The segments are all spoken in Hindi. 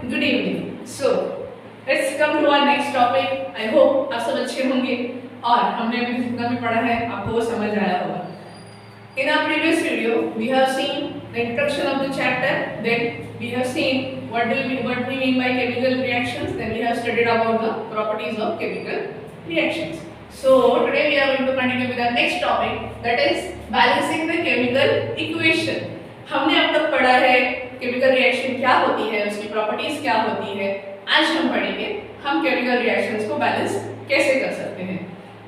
good evening. So, let's come to our next topic. I hope आप सब अच्छे होंगे और हमने अभी जितना भी पढ़ा है आपको वो समझ आया होगा. In our previous video, we have seen the introduction of the chapter. Then we have seen what we mean by chemical reactions. Then we have studied about the properties of chemical reactions. So today we are going to continue with our next topic, that is balancing the chemical equation. हमने अब तक पढ़ा है केमिकल रिएक्शन क्या होती है, उसकी प्रॉपर्टीज क्या होती है. आज हम पढ़ेंगे हम केमिकल रिएक्शंस को बैलेंस कैसे कर सकते हैं.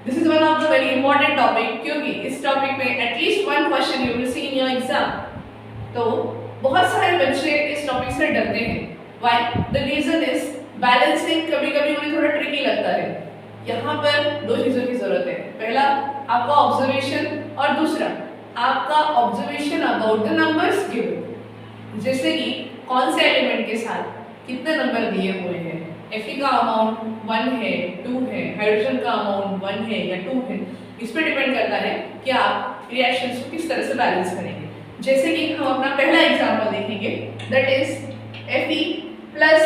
This is one of the very important topic, क्योंकि इस टॉपिक में at least one question you will see in your exam. तो बहुत सारे बच्चे इस टॉपिक से डरते हैं. Why? The reason is balancing कभी-कभी उन्हें थोड़ा ट्रिकी लगता है. यहाँ पर दो चीजों की जरूरत है. पहला आपका ऑब्जर्वेशन और दूसरा आपका observation about the numbers given. जैसे कि कौन से एलिमेंट के साथ कितने नंबर दिए हुए हैं. Fe का अमाउंट 1 है, 2 है, हाइड्रोजन का अमाउंट 1 है या 2 है. इस पे डिपेंड करता है कि आप रिएक्शंस को किस तरह से बैलेंस करेंगे. जैसे कि हम अपना पहला एग्जांपल देखेंगे, that is Fe plus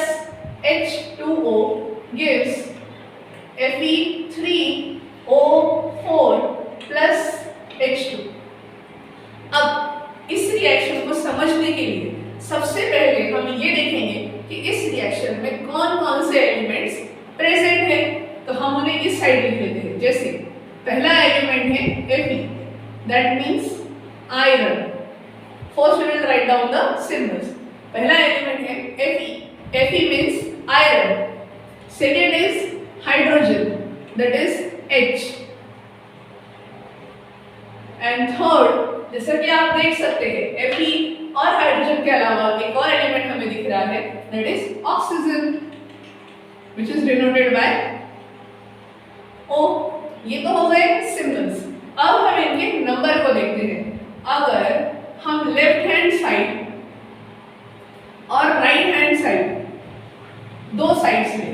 H2O gives Fe3O4 plus H2. अब इस रिएक्शन को समझने के लिए सबसे पहले हम ये देखेंगे कि इस रिएक्शन में कौन-कौन से एलिमेंट्स प्रेजेंट हैं. तो हम उन्हें इस साइड लिख लेते हैं. जैसे पहला एलिमेंट है Fe, that means iron. First we will write down the symbols. पहला एलिमेंट है Fe means iron. Second is hydrogen, that is H. And third, जैसा कि आप देख सकते हैं Fe और हाइड्रोजन के अलावा एक और एलिमेंट हमें दिख रहा है, that is oxygen, which is denoted by O. ये तो हो गए सिंबल्स. अब हम इनके नंबर को देखते हैं. अगर हम लेफ्ट हैंड साइड और राइट हैंड साइड दो साइड्स में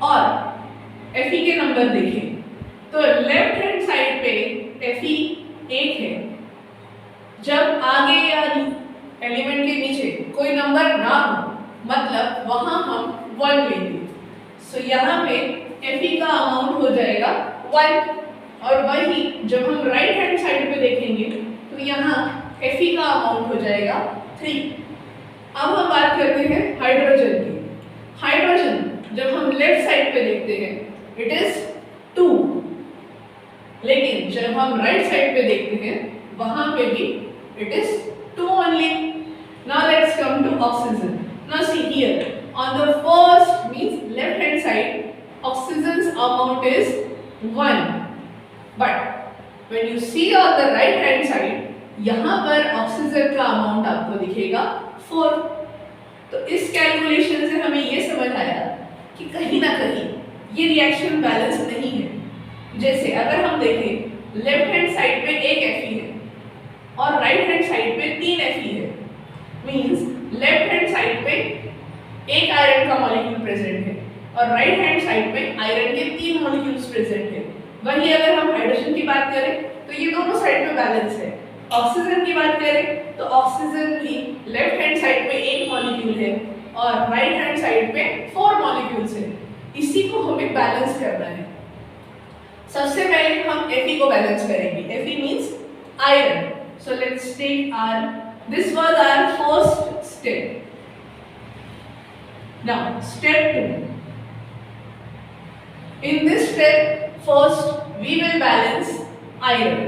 और Fe के नंबर देखें, तो लेफ्ट हैंड साइड पे Fe 1 है. जब आगे या एलिमेंट के नीचे कोई नंबर ना हो, मतलब वहां हम 1 लेंगे. सो यहाँ पे Fe का अमाउंट हो जाएगा 1. और वही जब हम राइट हैंड साइड पे देखेंगे तो यहाँ Fe का अमाउंट हो जाएगा 3. अब हम बात करते हैं हाइड्रोजन की. हाइड्रोजन जब हम लेफ्ट साइड पे देखते हैं इट इज 2, लेकिन जब हम राइट साइड पे देखते हैं वहां पे भी it is 2 only. Now let's come to oxygen. Now see here, on the first means left hand side, oxygen's amount is 1, but when you see on the right hand side, यहाँ पर ऑक्सीजन का अमाउंट आपको दिखेगा 4. तो इस कैलकुलेशन से हमें ये समझ आया कि कहीं ना कहीं ये रिएक्शन बैलेंस नहीं है. जैसे अगर हम देखें लेफ्ट हैंड साइड पे एक Fe है और राइट हैंड साइड पे 3 Fe है. मींस लेफ्ट हैंड साइड पे एक आयरन का मॉलिक्यूल प्रेजेंट है और राइट हैंड साइड पे आयरन के 3 मॉलिक्यूल्स प्रेजेंट है. वही अगर हम हाइड्रोजन की बात करें तो ये दोनों साइड पे बैलेंस है. ऑक्सीजन की बात करें तो ऑक्सीजन भी लेफ्ट हैंड साइड पे एक मॉलिक्यूल है और राइट हैंड साइड पे 4 मॉलिक्यूल्स है. इसी को हमें बैलेंस करना है. सबसे पहले हम Fe को बैलेंस करेंगे. Fe means iron. So let's take this was our first step. Now step 2. In this step first we will balance iron.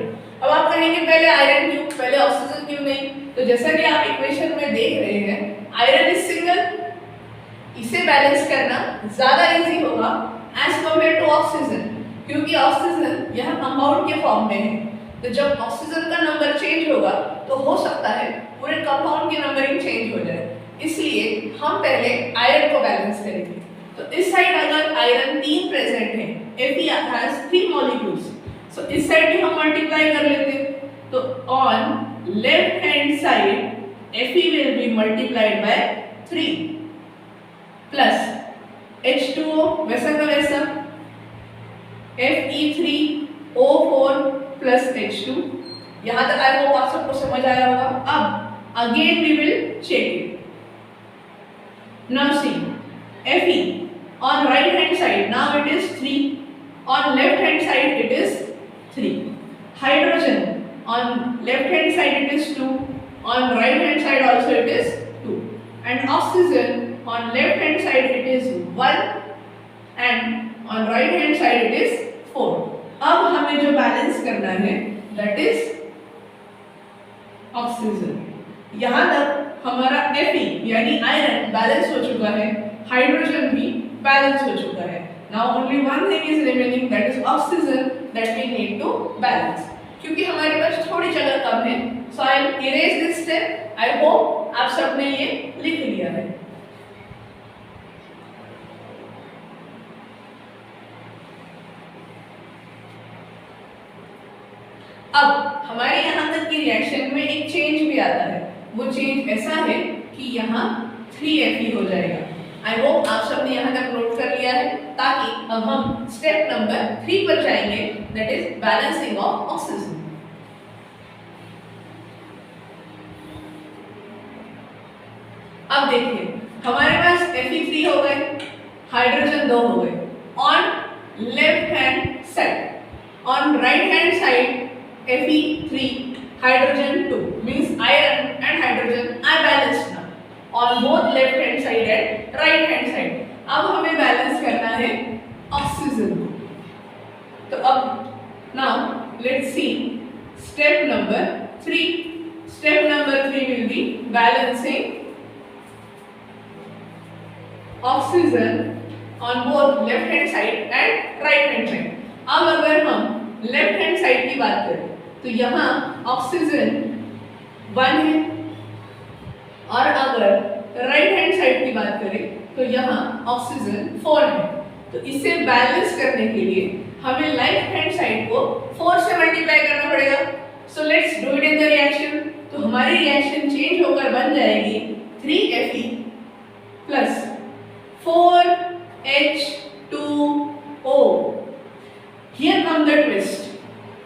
अब आप कहेंगे पहले आयरन क्यों, पहले ऑक्सीजन क्यों नहीं? तो जैसा कि आप इक्वेशन में देख रहे हैं आयरन इज सिंगल. इसे बैलेंस करना ज्यादा इजी होगा एज कंपेयर टू ऑक्सीजन, क्योंकि ऑक्सीजन यह कंपाउंड के फॉर्म में है. तो जब ऑक्सीजन का नंबर चेंज होगा तो हो सकता है पूरे कंपाउंड की नंबरिंग चेंज हो जाए. इसलिए हम पहले आयरन को बैलेंस करेंगे. तो इस साइड अगर आयरन 3 प्रेजेंट है, Fe हैज 3 मॉलिक्यूल्स, सो इस साइड भी हम मल्टीप्लाई कर लेते हैं. तो on left hand side Fe will be multiplied by 3 plus H2O वैसा का वैसा Fe3O4 प्लस H2. यहाँ तक आई होप आप सबको समझ आया होगा. अब again we will check it. Now see, Fe on right hand side now it is 3, on left hand side it is 3. Hydrogen on left hand side it is 2, on right hand side also it is 2, and oxygen on left hand side it is 1 and on right hand side it is 4. अब हमें जो बैलेंस करना है that is ऑक्सीजन. यहाँ तक हमारा Fe यानी आयरन बैलेंस हो चुका है, हाइड्रोजन भी बैलेंस हो चुका है. Now only one thing is remaining, that is oxygen, that we need to balance. क्योंकि हमारे पास थोड़ी जगह कम है, so I'll erase this step. I hope आप सबने ये लिख लिया है. अब हमारे यहाँ तक की रिएक्शन में एक चेंज भी आता है. वो चेंज ऐसा है कि यहाँ 3Fe हो जाएगा. आई होप आप सबने यहाँ तक नोट कर लिया है, ताकि अब हम स्टेप नंबर 3 पर जाएंगे, that is balancing of oxygen. अब देखिए हमारे पास Fe3 हो गए, हाइड्रोजन 2 हो गए on left hand side. On right hand side Fe3, hydrogen 2, means iron and hydrogen are balanced now on both left hand side and right hand side. अब हमें बैलेंस करना है ऑक्सीजन को. तो अब now let's see step number 3. Step number 3 will be balancing oxygen on both left hand side and right hand side. अब अगर हम लेफ्ट हैंड साइड की बात करें तो यहाँ ऑक्सीजन 1 है, और अगर राइट हैंड साइड की बात करें तो यहाँ ऑक्सीजन 4 है. तो इसे बैलेंस करने के लिए हमें लेफ्ट हैंड साइड को 4 से मल्टीप्लाई करना पड़ेगा. So let's do it in the reaction. तो हमारी रिएक्शन चेंज होकर बन जाएगी 3Fe plus 4H2O. Here come the twist.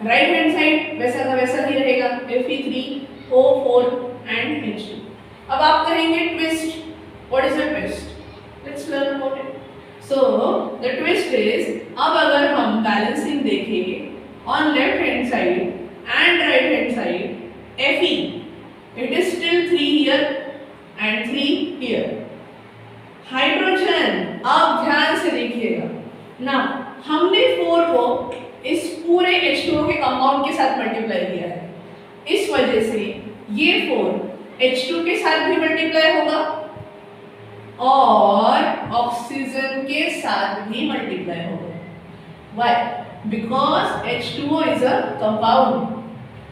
Right hand side वैसा का वैसा ही रहेगा, Fe3O4 and H2. अब आप कहेंगे twist. What is the twist? Let's learn about it. So the twist is, अब अगर हम बैलेंसिंग देखेंगे on left hand side and right hand side, Fe it is still 3 here and 3 here. Hydrogen, आप ध्यान से देखिएगा ना, हमने 4 को इस पूरे H2O के कंपाउंड के साथ मल्टीप्लाई किया है. इस वजह से ये 4 H2 के साथ भी मल्टीप्लाई होगा और ऑक्सीजन के साथ भी मल्टीप्लाई होगा. Why? Because H2O is a compound.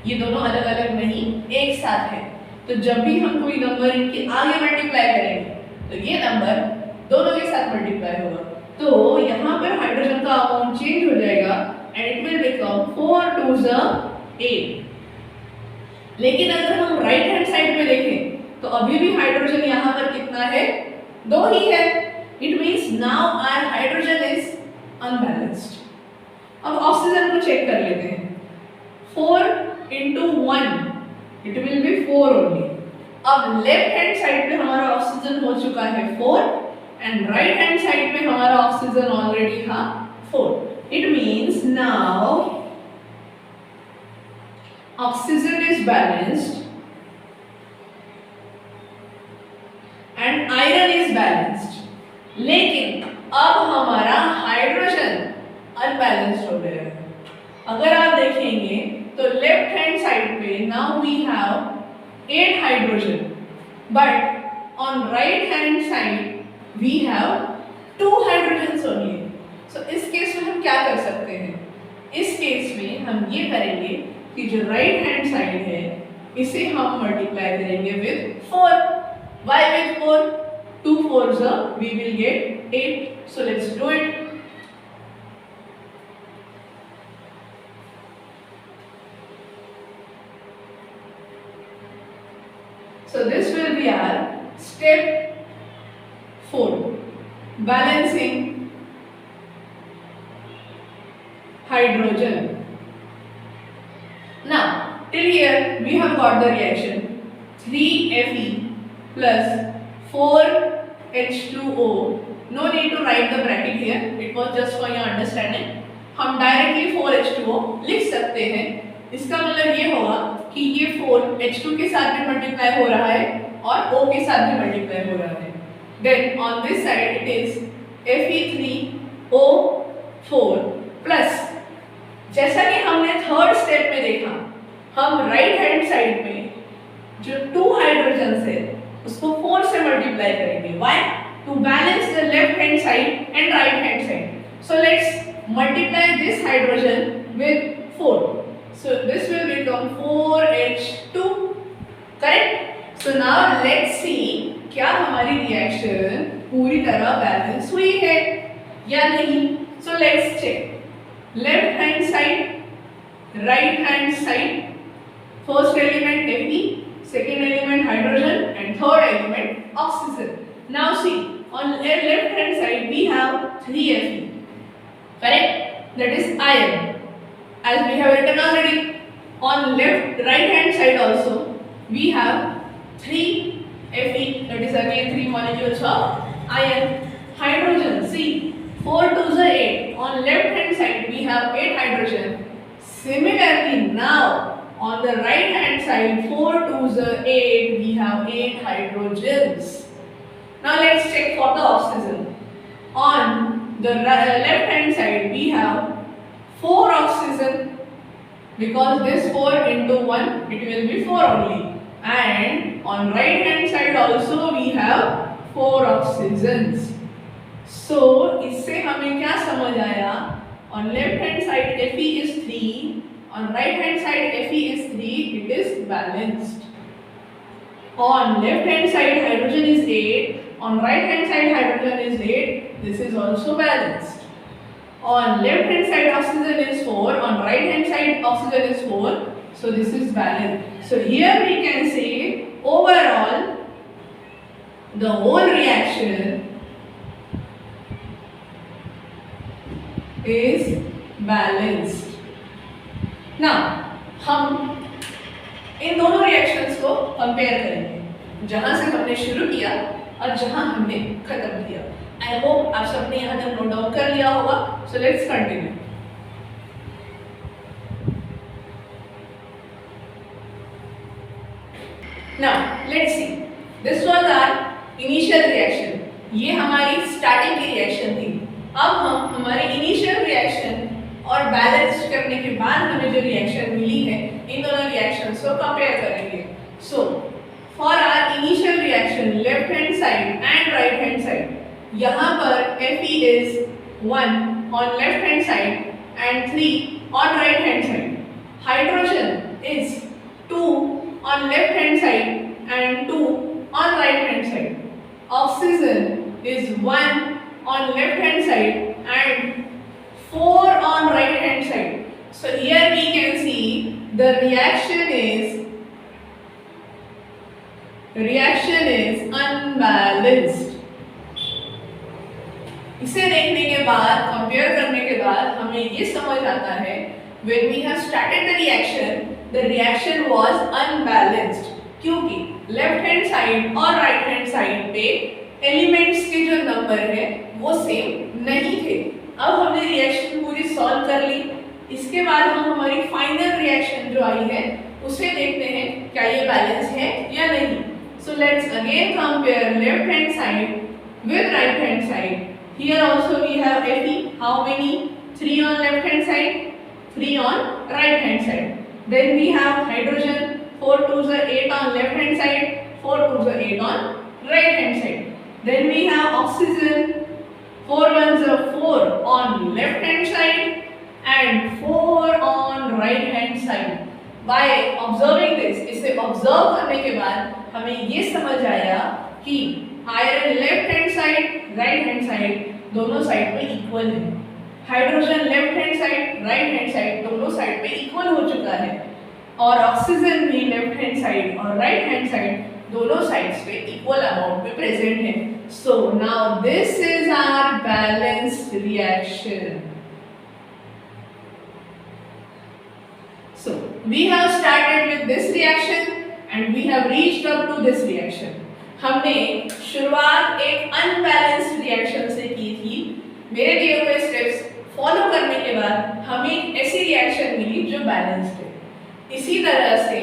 ये दोनों अलग अलग नहीं, एक साथ है. तो जब भी हम कोई नंबर इनके आगे मल्टीप्लाई करेंगे तो ये नंबर दोनों के साथ मल्टीप्लाई होगा. तो यहाँ पर हाइड्रोजन का अमाउंट चेंज हो जाएगा and it will become 4 2s are 8. लेकिन अगर हम राइट हैंड साइड पे देखें तो अभी भी हाइड्रोजन यहाँ पर कितना है? 2 ही है. It means now our hydrogen is unbalanced. अब ऑक्सीजन को चेक कर लेते हैं. 4 into 1 it will be 4 only. अब लेफ्ट हैंड साइड पे हमारा ऑक्सीजन हो चुका है 4 एंड राइट हैंड साइड पे हमारा ऑक्सीजन ऑलरेडी था 4. It means now oxygen is balanced and iron is balanced. लेकिन अब हमारा हाइड्रोजन अनबैलेंस्ड हो गया है. अगर आप देखेंगे तो लेफ्ट हैंड साइड पे now we have 8 hydrogen, but on right hand side we have 2 hydrogens only. So इस केस में हम क्या कर सकते हैं? इस केस में हम ये करेंगे कि जो राइट हैंड साइड है इसे हम मल्टीप्लाई करेंगे with 4. Why with 4? 2 4s we will get 8. So let's do it. So this will be our step 4, balancing hydrogen. Now till here we have got the reaction 3Fe plus 4 H2O. No need to write the bracket here. It was just for your understanding. हम डायरेक्टली 4H2O लिख सकते हैं. इसका मतलब ये होगा कि ये 4 H2 के साथ भी मल्टीप्लाई हो रहा है और O के साथ भी मल्टीप्लाई हो रहा है. Then on this side it is Fe3O4 plus, जैसा कि हमने थर्ड स्टेप में देखा, हम राइट हैंड साइड में जो 2 हाइड्रोजन है उसको 4 से मल्टीप्लाई करेंगे. Why? To balance the left hand side and right hand side. So let's multiply this hydrogen with 4. So this will become 4H2. Correct? So now let's see क्या हमारी रिएक्शन पूरी तरह बैलेंस हुई है या नहीं. So let's check. Left hand side, right hand side. First element Fe, second element hydrogen, and third element oxygen. Now see, on left hand side we have 3 Fe. Correct? That is iron. As we have written already, on right hand side also we have 3 Fe. That is again 3 molecules of iron. Hydrogen. See, 4 to the 8. On left hand side we have 8 hydrogen. Similarly, now on the right hand side 4 to the 8 we have 8 hydrogens. Now let's check for the oxygen. On the left hand side we have 4 oxygen, because this 4 into 1 it will be 4 only, and on right hand side also we have 4 oxygens. So इससे हमें क्या समझ आया? On left hand side Fe is 3, on right hand side Fe is 3, it is balanced. On left hand side hydrogen is 8, on right hand side hydrogen is 8, this is also balanced. On left hand side oxygen is 4, on right hand side oxygen is 4, so this is balanced. So here we can say overall the whole reaction is balanced. Now हम इन दोनों रिएक्शंस को कंपेयर करेंगे, जहां से हमने शुरू किया और जहां हमने खत्म किया. आई होप आप सबने यहाँ तक नोट डाउन कर लिया होगा. So let's continue. Now let's see, this was our initial reaction. ये हमारी स्टार्टिंग की रिएक्शन थी. अब हम हमारी इनिशियल रिएक्शन और बैलेंस करने के बाद हमें जो रिएक्शन मिली है, इन दोनों रिएक्शंस को कंपेयर करेंगे. So for our initial reaction left hand side and right hand side, यहाँ पर Fe is 1 on left hand side and 3 on right hand side. Hydrogen is 2 on left hand side and 2 on right hand side. Oxygen is 1 on left hand side and 4 on right hand side. So here we can see the reaction is unbalanced. इसे देखने के बाद, कंपेयर करने के बाद हमें ये समझ आता है when we have started the reaction was unbalanced, क्योंकि लेफ्ट हैंड साइड और राइट हैंड साइड पे एलिमेंट्स के जो नंबर है वो सेम नहीं थे. अब हमने रिएक्शन पूरी सॉल्व कर ली. इसके बाद हम हमारी फाइनल रिएक्शन जो आई है उसे देखते हैं क्या ये बैलेंस है या नहीं. So let's again compare left hand side with right hand side. Here also we have Fe. How many? 3 on left hand side, 3 on right hand side. Then we have hydrogen. 4 to the 8 on left hand side, 4 to the 8 on right hand side. Then we have oxygen. 4 ones are 4 on left hand side and 4 on right hand side. By observing this, इसे observe करने के बाद हमें ये समझ आया कि iron left hand side, right hand side दोनों साइड पे इक्वल है. Hydrogen left hand side, right hand side दोनों साइड पे इक्वल हो चुका है. और ऑक्सीजन भी लेफ्ट हैंड साइड और राइट हैंड साइड दोनों साइड्स पे इक्वल अमाउंट में प्रेजेंट है. So now this is our balanced reaction. So we have started with this reaction and we have reached up to this reaction. हमने शुरुआत एक अनबैलेंस्ड रिएक्शन से की थी। मेरे दिए हुए स्टेप्स फॉलो करने के बाद हमें एक ऐसी रिएक्शन मिली जो बैलेंस्ड है। इसी तरह से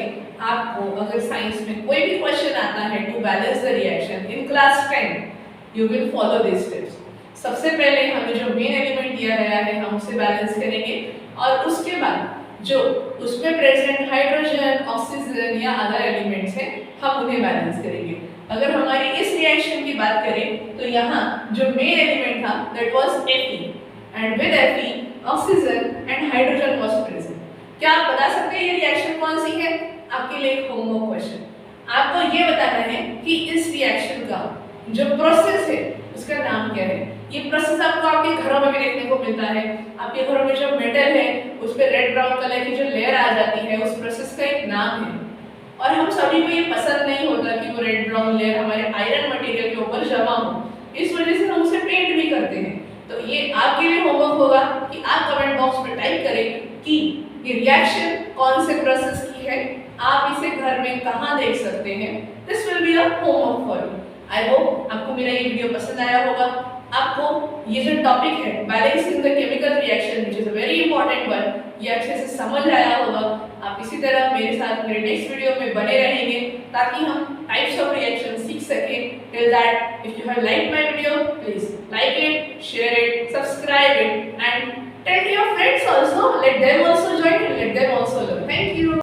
आपको अगर साइंस में कोई भी क्वेश्चन आता है to balance the reaction in class 10 you will follow this steps. सबसे पहले हमें जो मेन एलिमेंट दिया गया है हम उसे बैलेंस करेंगे और उसके बाद जो उसमें प्रेजेंट हाइड्रोजन, ऑक्सीजन या अदर एलिमेंट्स हैं हम उन्हें बैलेंस करेंगे। अगर हमारी इस रिएक्शन की बात करें तो यहाँ जो मेन एलिमेंट था that was Fe and with Fe oxygen and hydrogen was present. क्या आप बता सकते हैं ये रिएक्शन कौन सी है? आपके लिए एक होमवर्क क्वेश्चन। आपको ये बताना है कि इस रिएक्शन का जो प्रोसेस है उसका नाम क्या है। ये प्रोसेस आपको आपके घरों में भी देखने को मिलता है। आपके घरों में जो मेटल है उस पे रेड ब्राउन कलर की जो लेयर आ जाती है उस प्रोसेस का एक नाम है और हम सभी को ये पसंद नहीं होता कि वो रेड ब्राउन लेयर हमारे आयरन मटेरियल के ऊपर जमा हो, इस वजह से हम उसे पेंट भी करते हैं। तो ये आपके लिए होमवर्क होगा कि आप कमेंट बॉक्स में टाइप करें कि ये रिएक्शन कौन से प्रोसेस की है, आप इसे घर में कहाँ देख सकते हैं। This will be a homework for you. I hope आपको मेरा ये वीडियो पसंद आया होगा। आपको ये जो टॉपिक है balancing the chemical reaction which is a very important one, ये अच्छे से समझ आया होगा। आप इसी तरह मेरे साथ मेरे नेक्स्ट वीडियो में बने रहेंगे ताकि हम टाइप्स ऑफ रिएक्शन सीख सकें। Till that if you have liked my video please like it, share it, subscribe it and tell your friends also, let them also join and let them also learn. Thank you.